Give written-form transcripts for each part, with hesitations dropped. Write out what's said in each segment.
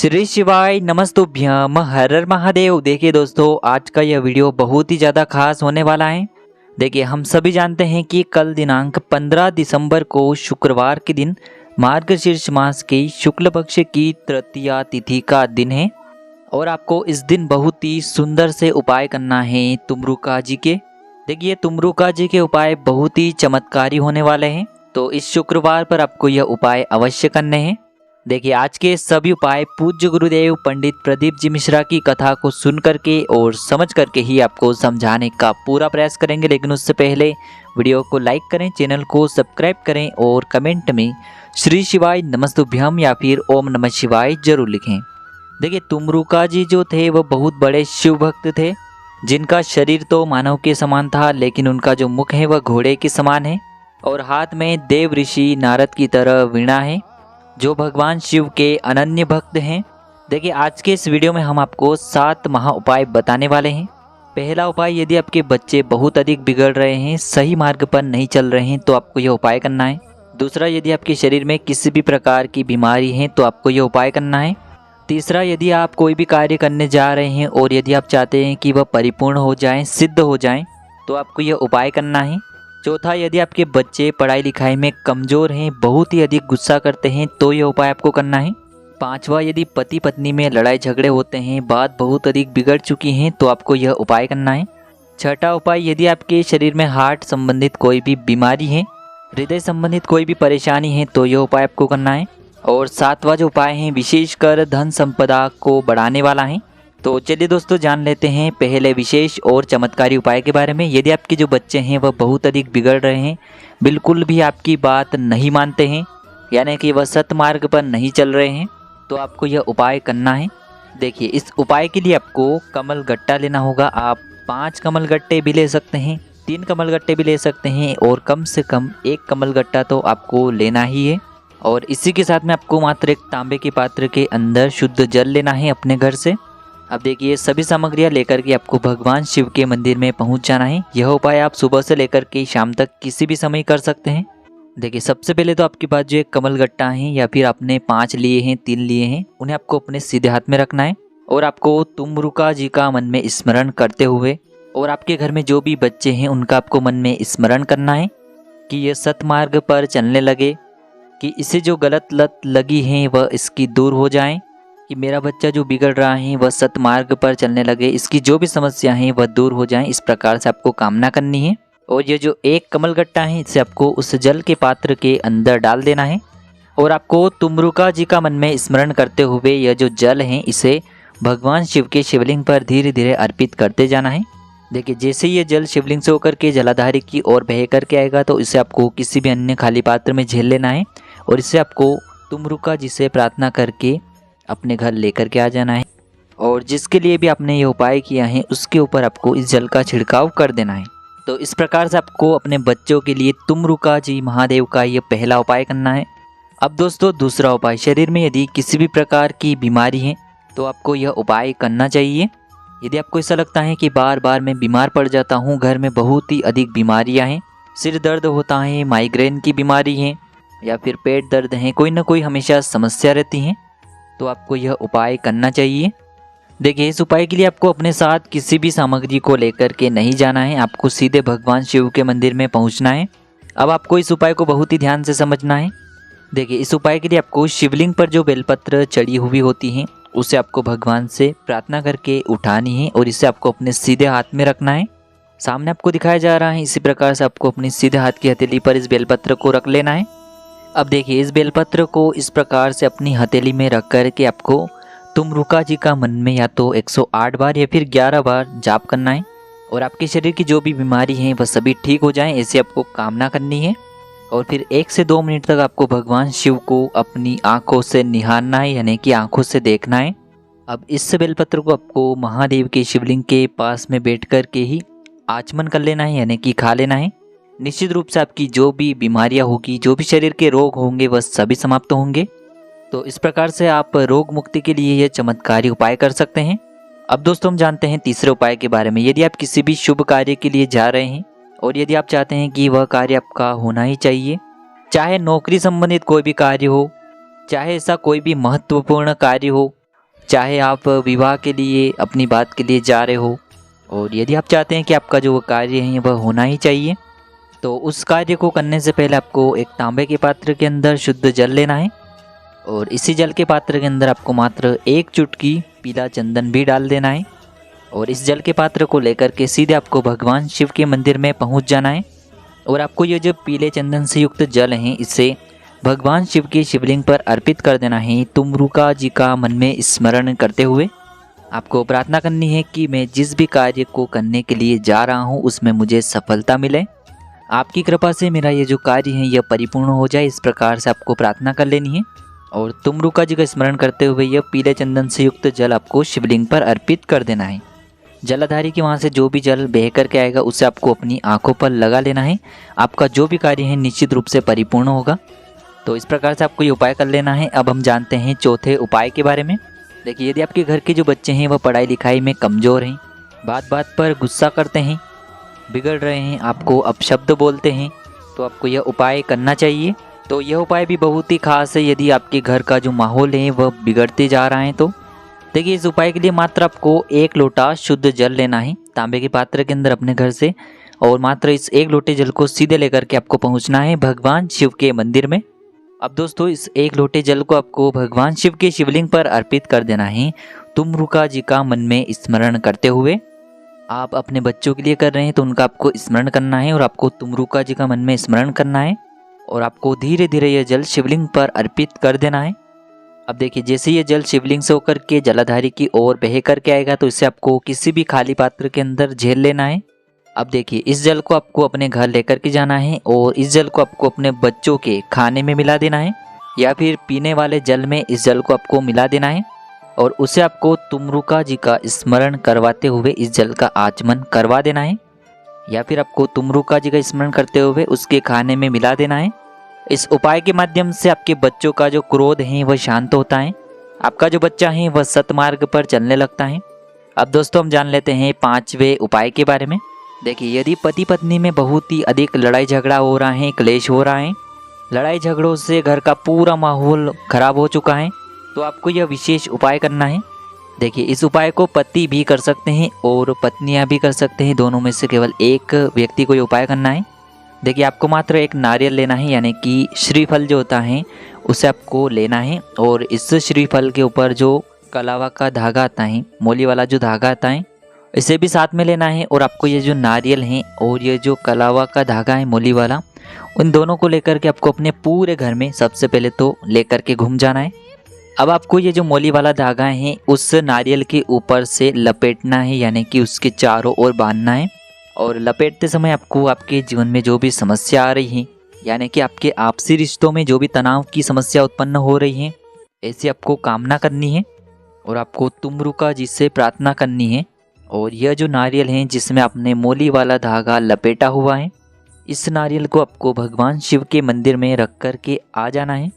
श्री शिवाय नमस्तुभ्यम हर हर महादेव। देखिए दोस्तों, आज का यह वीडियो बहुत ही ज़्यादा खास होने वाला है। देखिए, हम सभी जानते हैं कि कल दिनांक 15 दिसंबर को शुक्रवार के दिन मार्गशीर्ष मास की शुक्ल पक्ष की तृतीया तिथि का दिन है और आपको इस दिन बहुत ही सुंदर से उपाय करना है तुमरुका जी के। देखिए, तुमरुका जी के उपाय बहुत ही चमत्कारी होने वाले हैं, तो इस शुक्रवार पर आपको यह उपाय अवश्य करने हैं। देखिए, आज के सभी उपाय पूज्य गुरुदेव पंडित प्रदीप जी मिश्रा की कथा को सुन करके और समझ करके ही आपको समझाने का पूरा प्रयास करेंगे। लेकिन उससे पहले वीडियो को लाइक करें, चैनल को सब्सक्राइब करें और कमेंट में श्री शिवाय नमस्तुभ्यम या फिर ओम नमः शिवाय जरूर लिखें। देखिए, तुमरुका जी जो थे वह बहुत बड़े शिव भक्त थे, जिनका शरीर तो मानव के समान था, लेकिन उनका जो मुख है वह घोड़े के समान है और हाथ में देव ऋषि नारद की तरह वीणा है, जो भगवान शिव के अनन्य भक्त हैं। देखिए, आज के इस वीडियो में हम आपको 7 महा उपाय बताने वाले हैं। पहला उपाय, यदि आपके बच्चे बहुत अधिक बिगड़ रहे हैं, सही मार्ग पर नहीं चल रहे हैं, तो आपको यह उपाय करना है। दूसरा, यदि आपके शरीर में किसी भी प्रकार की बीमारी है तो आपको यह उपाय करना है। तीसरा, यदि आप कोई भी कार्य करने जा रहे हैं और यदि आप चाहते हैं कि वह परिपूर्ण हो जाए, सिद्ध हो जाए, तो आपको यह उपाय करना है। चौथा, यदि आपके बच्चे पढ़ाई लिखाई में कमज़ोर हैं, बहुत ही अधिक गुस्सा करते हैं, तो यह उपाय आपको करना है। पांचवा, यदि पति पत्नी में लड़ाई झगड़े होते हैं, बात बहुत अधिक बिगड़ चुकी हैं, तो आपको यह उपाय करना है। छठा उपाय, यदि आपके शरीर में हार्ट संबंधित कोई भी बीमारी है, हृदय संबंधित कोई भी परेशानी है, तो यह उपाय आपको करना है। और सातवां जो उपाय है, विशेषकर धन संपदा को बढ़ाने वाला है। तो चलिए दोस्तों, जान लेते हैं पहले विशेष और चमत्कारी उपाय के बारे में। यदि आपके जो बच्चे हैं वह बहुत अधिक बिगड़ रहे हैं, बिल्कुल भी आपकी बात नहीं मानते हैं, यानी कि वह सतमार्ग पर नहीं चल रहे हैं, तो आपको यह उपाय करना है। देखिए, इस उपाय के लिए आपको कमल गट्टा लेना होगा। आप 5 कमल गट्टे भी ले सकते हैं, 3 कमल गट्टे भी ले सकते हैं और कम से कम 1 कमल गट्टा तो आपको लेना ही है। और इसी के साथ में आपको मात्र एक तांबे के पात्र के अंदर शुद्ध जल लेना है अपने घर से। अब देखिए, सभी सामग्रियां लेकर के आपको भगवान शिव के मंदिर में पहुंच जाना है। यह उपाय आप सुबह से लेकर के शाम तक किसी भी समय कर सकते हैं। देखिए, सबसे पहले तो आपके पास जो एक कमल गट्टा है या फिर आपने 5 लिए हैं, 3 लिए हैं, उन्हें आपको अपने सीधे हाथ में रखना है और आपको तुमरुका जी का मन में स्मरण करते हुए और आपके घर में जो भी बच्चे हैं उनका आपको मन में स्मरण करना है कि यह सतमार्ग पर चलने लगे, कि इसे जो गलत लत लगी है वह इसकी दूर हो जाए, कि मेरा बच्चा जो बिगड़ रहा है वह सतमार्ग पर चलने लगे, इसकी जो भी समस्या है वह दूर हो जाए। इस प्रकार से आपको कामना करनी है। और ये जो एक कमल गट्टा है, इसे आपको उस जल के पात्र के अंदर डाल देना है और आपको तुमरुका जी का मन में स्मरण करते हुए यह जो जल है इसे भगवान शिव के शिवलिंग पर धीरे धीरे अर्पित करते जाना है। देखिए, जैसे ये जल शिवलिंग से होकर के जलाधारी की ओर बह करके आएगा, तो इसे आपको किसी भी अन्य खाली पात्र में झेल लेना है और इसे आपको तुमरुका जी से प्रार्थना करके अपने घर लेकर के आ जाना है। और जिसके लिए भी आपने ये उपाय किया है उसके ऊपर आपको इस जल का छिड़काव कर देना है। तो इस प्रकार से आपको अपने बच्चों के लिए तुमरुका जी महादेव का ये पहला उपाय करना है। अब दोस्तों, दूसरा उपाय, शरीर में यदि किसी भी प्रकार की बीमारी है तो आपको यह उपाय करना चाहिए। यदि आपको ऐसा लगता है कि बार बार मैं बीमार पड़ जाता हूँ, घर में बहुत ही अधिक बीमारियाँ हैं, सिर दर्द होता है, माइग्रेन की बीमारी है या फिर पेट दर्द है, कोई ना कोई हमेशा समस्या रहती है, तो आपको यह उपाय करना चाहिए। देखिए, इस उपाय के लिए आपको अपने साथ किसी भी सामग्री को लेकर के नहीं जाना है, आपको सीधे भगवान शिव के मंदिर में पहुंचना है। अब आपको इस उपाय को बहुत ही ध्यान से समझना है। देखिए, इस उपाय के लिए आपको शिवलिंग पर जो बेलपत्र चढ़ी हुई होती हैं उसे आपको भगवान से प्रार्थना करके उठानी है और इसे आपको अपने सीधे हाथ में रखना है। सामने आपको दिखाया जा रहा है, इसी प्रकार से आपको अपने सीधे हाथ की हथेली पर इस बेलपत्र को रख लेना है। अब देखिए, इस बेलपत्र को इस प्रकार से अपनी हथेली में रख कर के आपको तुमरुका जी का मन में या तो 108 बार या फिर 11 बार जाप करना है और आपके शरीर की जो भी बीमारी है वह सभी ठीक हो जाएं, ऐसी आपको कामना करनी है। और फिर 1 से 2 मिनट तक आपको भगवान शिव को अपनी आंखों से निहारना है, यानी कि आंखों से देखना है। अब इस बेलपत्र को आपको महादेव के शिवलिंग के पास में बैठ कर के ही आचमन कर लेना है, यानी कि खा लेना है। निश्चित रूप से आपकी जो भी बीमारियां होगी, जो भी शरीर के रोग होंगे, वह सभी समाप्त होंगे। तो इस प्रकार से आप रोग मुक्ति के लिए यह चमत्कारी उपाय कर सकते हैं। अब दोस्तों, हम जानते हैं तीसरे उपाय के बारे में। यदि आप किसी भी शुभ कार्य के लिए जा रहे हैं और यदि आप चाहते हैं कि वह कार्य आपका होना ही चाहिए, चाहे नौकरी संबंधित कोई भी कार्य हो, चाहे ऐसा कोई भी महत्वपूर्ण कार्य हो, चाहे आप विवाह के लिए अपनी बात के लिए जा रहे हो और यदि आप चाहते हैं कि आपका जो कार्य है वह होना ही चाहिए, तो उस कार्य को करने से पहले आपको एक तांबे के पात्र के अंदर शुद्ध जल लेना है और इसी जल के पात्र के अंदर आपको मात्र 1 चुटकी पीला चंदन भी डाल देना है और इस जल के पात्र को लेकर के सीधे आपको भगवान शिव के मंदिर में पहुंच जाना है और आपको ये जो पीले चंदन से युक्त जल है इसे भगवान शिव के शिवलिंग पर अर्पित कर देना है। तुमरुका जी का मन में स्मरण करते हुए आपको प्रार्थना करनी है कि मैं जिस भी कार्य को करने के लिए जा रहा हूँ उसमें मुझे सफलता मिले, आपकी कृपा से मेरा ये जो कार्य है यह परिपूर्ण हो जाए। इस प्रकार से आपको प्रार्थना कर लेनी है और तुमरुका जी का स्मरण करते हुए यह पीले चंदन से युक्त जल आपको शिवलिंग पर अर्पित कर देना है। जलाधारी के वहाँ से जो भी जल बह करके आएगा उसे आपको अपनी आंखों पर लगा लेना है। आपका जो भी कार्य है निश्चित रूप से परिपूर्ण होगा। तो इस प्रकार से आपको ये उपाय कर लेना है। अब हम जानते हैं चौथे उपाय के बारे में। देखिए, यदि आपके घर के जो बच्चे हैं वह पढ़ाई लिखाई में कमज़ोर हैं, बात बात पर गुस्सा करते हैं, बिगड़ रहे हैं, आपको अपशब्द बोलते हैं, तो आपको यह उपाय करना चाहिए। तो यह उपाय भी बहुत ही खास है यदि आपके घर का जो माहौल है वह बिगड़ते जा रहा है। तो देखिए, इस उपाय के लिए मात्र आपको 1 लोटा शुद्ध जल लेना है तांबे के पात्र के अंदर अपने घर से और मात्र इस 1 लोटे जल को सीधे लेकर के आपको पहुंचना है भगवान शिव के मंदिर में। अब दोस्तों, इस 1 लोटे जल को आपको भगवान शिव के शिवलिंग पर अर्पित कर देना है। तुमरुका जी का मन में स्मरण करते हुए आप अपने बच्चों के लिए कर रहे हैं तो उनका आपको स्मरण करना है और आपको तुमरुका जी का मन में स्मरण करना है और आपको धीरे धीरे यह जल शिवलिंग पर अर्पित कर देना है। अब देखिए, जैसे ये जल शिवलिंग से होकर के जलाधारी की ओर बह करके आएगा तो इसे आपको किसी भी खाली पात्र के अंदर झेल लेना है। अब देखिए, इस जल को आपको अपने घर लेकर के जाना है और इस जल को आपको अपने बच्चों के खाने में मिला देना है या फिर पीने वाले जल में इस जल को आपको मिला देना है और उसे आपको तुमरुका जी का स्मरण करवाते हुए इस जल का आचमन करवा देना है या फिर आपको तुमरुका जी का स्मरण करते हुए उसके खाने में मिला देना है। इस उपाय के माध्यम से आपके बच्चों का जो क्रोध है वह शांत होता है, आपका जो बच्चा है वह सतमार्ग पर चलने लगता है। अब दोस्तों, हम जान लेते हैं 5वें उपाय के बारे में। देखिए, यदि पति पत्नी में बहुत ही अधिक लड़ाई झगड़ा हो रहा है, क्लेश हो रहा है, लड़ाई झगड़ों से घर का पूरा माहौल खराब हो चुका है, तो आपको यह विशेष उपाय करना है। देखिए, इस उपाय को पति भी कर सकते हैं और पत्नियां भी कर सकते हैं, दोनों में से केवल एक व्यक्ति को ये उपाय करना है। देखिए, आपको मात्र 1 नारियल लेना है, यानी कि श्रीफल जो होता है उसे आपको लेना है और इस श्रीफल के ऊपर जो कलावा का धागा आता है, मोली वाला जो धागा आता है, इसे भी साथ में लेना है और आपको ये जो नारियल है और ये जो कलावा का धागा है मोली वाला, उन दोनों को लेकर के आपको अपने पूरे घर में सबसे पहले तो लेकर के घूम जाना है। अब आपको ये जो मोली वाला धागा है उस नारियल के ऊपर से लपेटना है, यानी कि उसके चारों ओर बांधना है और लपेटते समय आपको आपके जीवन में जो भी समस्या आ रही है, यानी कि आपके आपसी रिश्तों में जो भी तनाव की समस्या उत्पन्न हो रही है, ऐसी आपको कामना करनी है और आपको तुमरुका जी से प्रार्थना करनी है। और यह जो नारियल है जिसमें आपने मोली वाला धागा लपेटा हुआ है, इस नारियल को आपको भगवान शिव के मंदिर में रख कर के आ जाना है।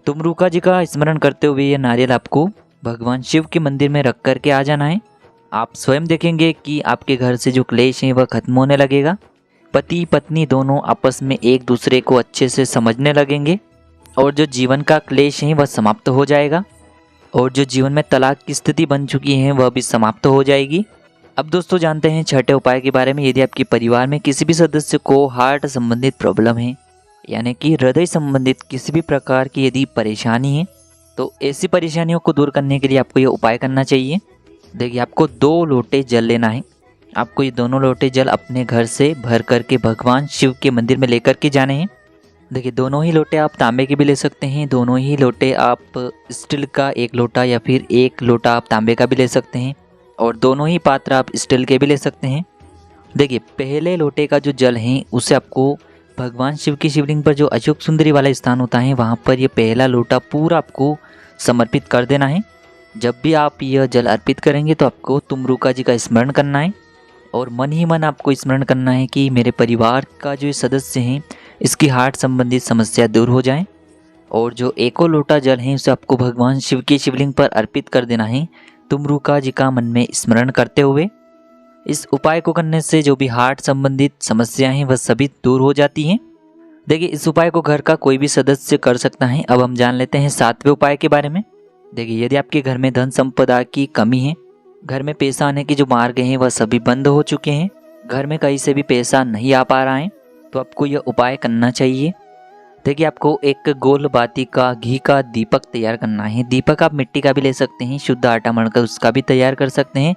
तुमरुका जी का स्मरण करते हुए यह नारियल आपको भगवान शिव के मंदिर में रख कर के आ जाना है। आप स्वयं देखेंगे कि आपके घर से जो क्लेश है वह खत्म होने लगेगा। पति पत्नी दोनों आपस में एक दूसरे को अच्छे से समझने लगेंगे और जो जीवन का क्लेश है वह समाप्त हो जाएगा और जो जीवन में तलाक की स्थिति बन चुकी है वह भी समाप्त हो जाएगी। अब दोस्तों, जानते हैं 6ठे उपाय के बारे में। यदि आपके परिवार में किसी भी सदस्य को हार्ट संबंधित प्रॉब्लम है, यानी कि हृदय संबंधित किसी भी प्रकार की यदि परेशानी है, तो ऐसी परेशानियों को दूर करने के लिए आपको ये उपाय करना चाहिए। देखिए, आपको 2 लोटे जल लेना है। आपको ये दोनों लोटे जल अपने घर से भर करके भगवान शिव के मंदिर में लेकर के जाने हैं। देखिए, दोनों ही लोटे आप तांबे के भी ले सकते हैं, दोनों ही लोटे आप स्टील का 1 लोटा या फिर 1 लोटा आप तांबे का भी ले सकते हैं और दोनों ही पात्र आप स्टील के भी ले सकते हैं। देखिए, पहले लोटे का जो जल है उसे आपको भगवान शिव की शिवलिंग पर जो अशोक सुंदरी वाला स्थान होता है वहाँ पर ये पहला लोटा पूरा आपको समर्पित कर देना है। जब भी आप यह जल अर्पित करेंगे तो आपको तुमरुका जी का स्मरण करना है और मन ही मन आपको स्मरण करना है कि मेरे परिवार का जो सदस्य हैं इसकी हार्ट संबंधित समस्या दूर हो जाए। और जो 1 लोटा जल है उसे आपको भगवान शिव की शिवलिंग पर अर्पित कर देना है तुमरुका जी का मन में स्मरण करते हुए। इस उपाय को करने से जो भी हार्ट संबंधित समस्याएं हैं वह सभी दूर हो जाती हैं। देखिए, इस उपाय को घर का कोई भी सदस्य कर सकता है। अब हम जान लेते हैं 7वें उपाय के बारे में। देखिए यदि आपके घर में धन संपदा की कमी है, घर में पैसा आने के जो मार्ग हैं वह सभी बंद हो चुके हैं, घर में कहीं से भी पैसा नहीं आ पा रहा है, तो आपको यह उपाय करना चाहिए। देखिए आपको एक गोल बाती का घी का दीपक तैयार करना है। दीपक आप मिट्टी का भी ले सकते हैं, शुद्ध आटा मढ़कर उसका भी तैयार कर सकते हैं।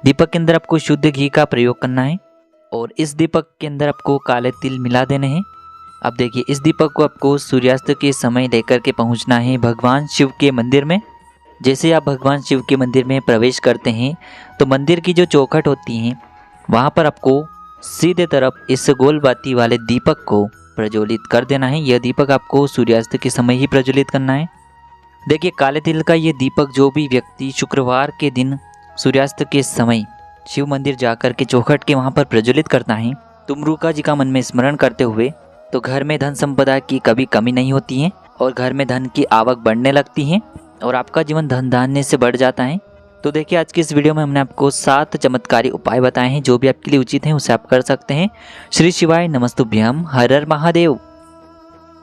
दीपक के अंदर आपको शुद्ध घी का प्रयोग करना है और इस दीपक के अंदर आपको काले तिल मिला देने हैं। अब देखिए इस दीपक को आपको सूर्यास्त के समय लेकर के पहुंचना है भगवान शिव के मंदिर में। जैसे आप भगवान शिव के मंदिर में प्रवेश करते हैं तो मंदिर की जो चौखट होती है वहाँ पर आपको सीधे तरफ इस गोल बाती वाले दीपक को प्रज्वलित कर देना है। यह दीपक आपको सूर्यास्त के समय ही प्रज्वलित करना है। देखिए काले तिल का ये दीपक जो भी व्यक्ति शुक्रवार के दिन सूर्यास्त के समय शिव मंदिर जाकर के चौखट के वहाँ पर प्रज्वलित करता है, तुमरुका जी का मन में स्मरण करते हुए, तो घर में धन संपदा की कभी कमी नहीं होती है और घर में धन की आवक बढ़ने लगती है और आपका जीवन धन धान्य से बढ़ जाता है। तो देखिए आज की इस वीडियो में हमने आपको 7 चमत्कारी उपाय बताए हैं, जो भी आपके लिए उचित हैं उसे आप कर सकते हैं। श्री शिवाय नमस्तुभ्यम, हर हर महादेव।